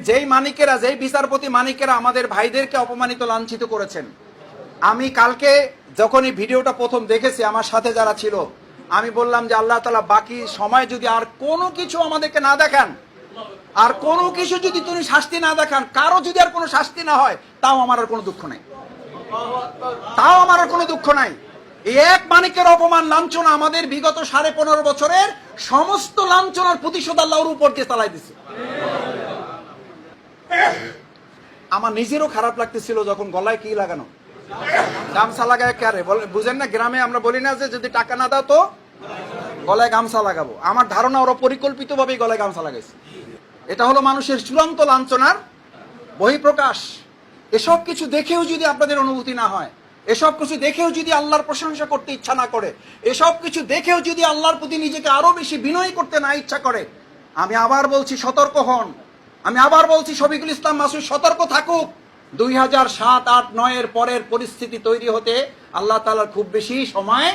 যেই মানিকেরা, যেই বিচারপতি মানিকেরা আমাদের ভাইদেরকে অপমানিত লাঞ্ছিত করেছেন, আমি কালকে যখন এই ভিডিওটা প্রথম দেখেছি, আমার সাথে যারা ছিল, আমি বললাম যে আল্লাহ তাআলা বাকি সময় যদি আর কোনো কিছু আমাদেরকে না দেখান, আর কোনো কিছু যদি তুমি শাস্তি না দেখান, কারো যদি আর কোনো শাস্তি না হয়, তাও আমার আর কোনো দুঃখ নাই, তাও আমার আর কোনো দুঃখ নাই। এই এক মানিকের অপমান লাঞ্ছনা আমাদের বিগত 15.5 বছরের সমস্ত লাঞ্ছনার প্রতিশোধ আল্লাহর উপর দিয়ে চালাই দিছে। আমার নিজেরও খারাপ লাগতেছিল যখন গলায় কি লাগানো, গামছা লাগায় কারে বুঝেন না, গ্রামে আমরা বলি না যে যদি টাকা না দাও তো গলায় গামছা লাগাবো। আমার ধারণা ওরা পরিকল্পিতভাবেই গলায় গামছা লাগাইছে। এটা হলো মানুষের চূড়ান্ত লাঞ্ছনার বহিঃপ্রকাশ। এসব কিছু দেখেও যদি আপনাদের অনুভূতি না হয়, এসব কিছু দেখেও যদি আল্লাহর প্রশংসা করতে ইচ্ছা না করে, এসব কিছু দেখেও যদি আল্লাহর প্রতি নিজেকে আরো বেশি বিনয় করতে না ইচ্ছা করে, আমি আবার বলছি সতর্ক হন। আমি আবার বলছি শফিকুল ইসলাম মাসুদ সতর্ক থাকুক। 2007, 8, 9 এর পরের পরিস্থিতি তৈরি হতে আল্লাহ তাআলার খুব বেশি সময়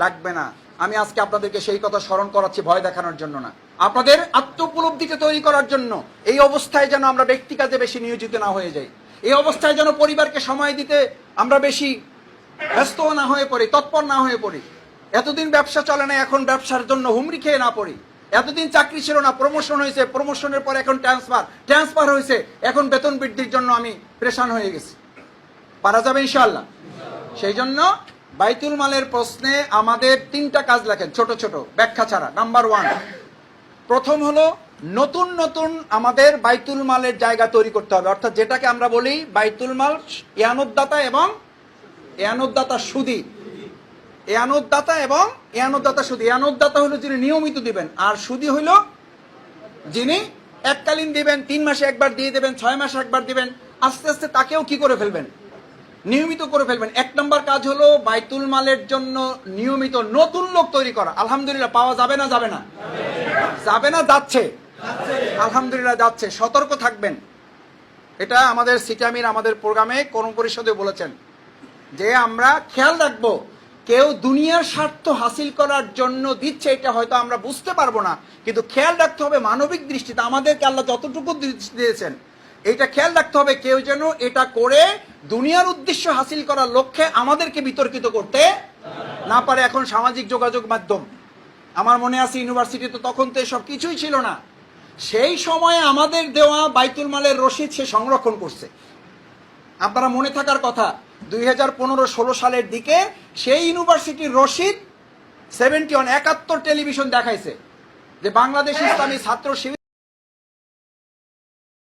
লাগবে না। আমি আজকে আপনাদেরকে সেই কথা স্মরণ করাচ্ছি ভয় দেখানোর জন্য না, আপনাদের আত্মোপলব্ধিকে তৈরি করার জন্য। এই অবস্থায় যেন আমরা ব্যক্তি কাজে বেশি নিয়োজিত না হয়ে যাই, এই অবস্থায় যেন পরিবারকে সময় দিতে আমরা বেশি ব্যস্ত না হয়ে পড়ি, তৎপর না হয়ে পড়ি। এতদিন ব্যবসা চলে না, এখন ব্যবসার জন্য হুমড়ি খেয়ে না পড়ি। এতদিন চাকরি ছিল না, প্রমোশন হয়েছে, প্রমোশনের পর এখন ট্রান্সফার হয়েছে, এখন বেতন বৃদ্ধির জন্য আমি পেরেশান হয়ে গেছি। পারা যাবে ইনশাআল্লাহ। সেই জন্য বাইতুল মালের প্রশ্নে আমাদের 3টা কাজ লেখেন, ছোট ছোট ব্যাখ্যা ছাড়া। নাম্বার 1, প্রথম হলো নতুন নতুন আমাদের বাইতুল মালের জায়গা তৈরি করতে হবে, অর্থাৎ যেটাকে আমরা বলি বাইতুল মাল ইয়ানুদ্দাতা এবং ইয়ানুদ্দাতা সুদী। ইয়ানুদ্দাতা এবং ইয়ানুদ্দাতা সুদী। ইয়ানুদ্দাতা হলো যিনি নিয়মিত দিবেন, আর সুদী হলো যিনি এককালীন দিবেন, 3 মাসে একবার দিয়ে দেবেন, 6 মাসে একবার দিবেন। আস্তে আস্তে তাকেও কি করে ফেলবেন, নিয়মিত করে ফেলবেন। 1 নম্বর কাজ হলো বাইতুল মালের জন্য নিয়মিত নতুন লোক তৈরি করা। আলহামদুলিল্লাহ পাওয়া যাবে না, যাবে না, যাবে না, যাচ্ছে, আলহামদুলিল্লাহ যাচ্ছে। সতর্ক থাকবেন। এটা আমাদের সিটামির আমাদের প্রোগ্রামে কোন পরিষদে বলেছেন যে আমরা খেয়াল রাখবো, কেউ দুনিয়ার স্বার্থ হাসিল করার জন্য দিচ্ছে এটা হয়তো আমরা বুঝতে পারবো না, কিন্তু খেয়াল রাখতে হবে মানবিক দৃষ্টিতে আমাদেরকে আল্লাহ যতটুকু দৃষ্টি দিয়েছেন, এটা খেয়াল রাখতে হবে কেউ যেন এটা করে দুনিয়ার উদ্দেশ্য হাসিল করার লক্ষ্যে আমাদেরকে বিতর্কিত করতে না পারে। এখন সামাজিক যোগাযোগ মাধ্যম, আমার মনে আছে ইউনিভার্সিটিতে তখন তো এসব কিছুই ছিল না, সেই সময়ে আমাদের দেওয়া বাইতুল মালের রসিদ সে সংরক্ষণ করছে। আপনারা মনে থাকার কথা 2015-16 সালের দিকে সেই ইউনিভার্সিটির রসিদ 71 টেলিভিশন দেখাইছে যে বাংলাদেশ ইসলামী ছাত্র শিবির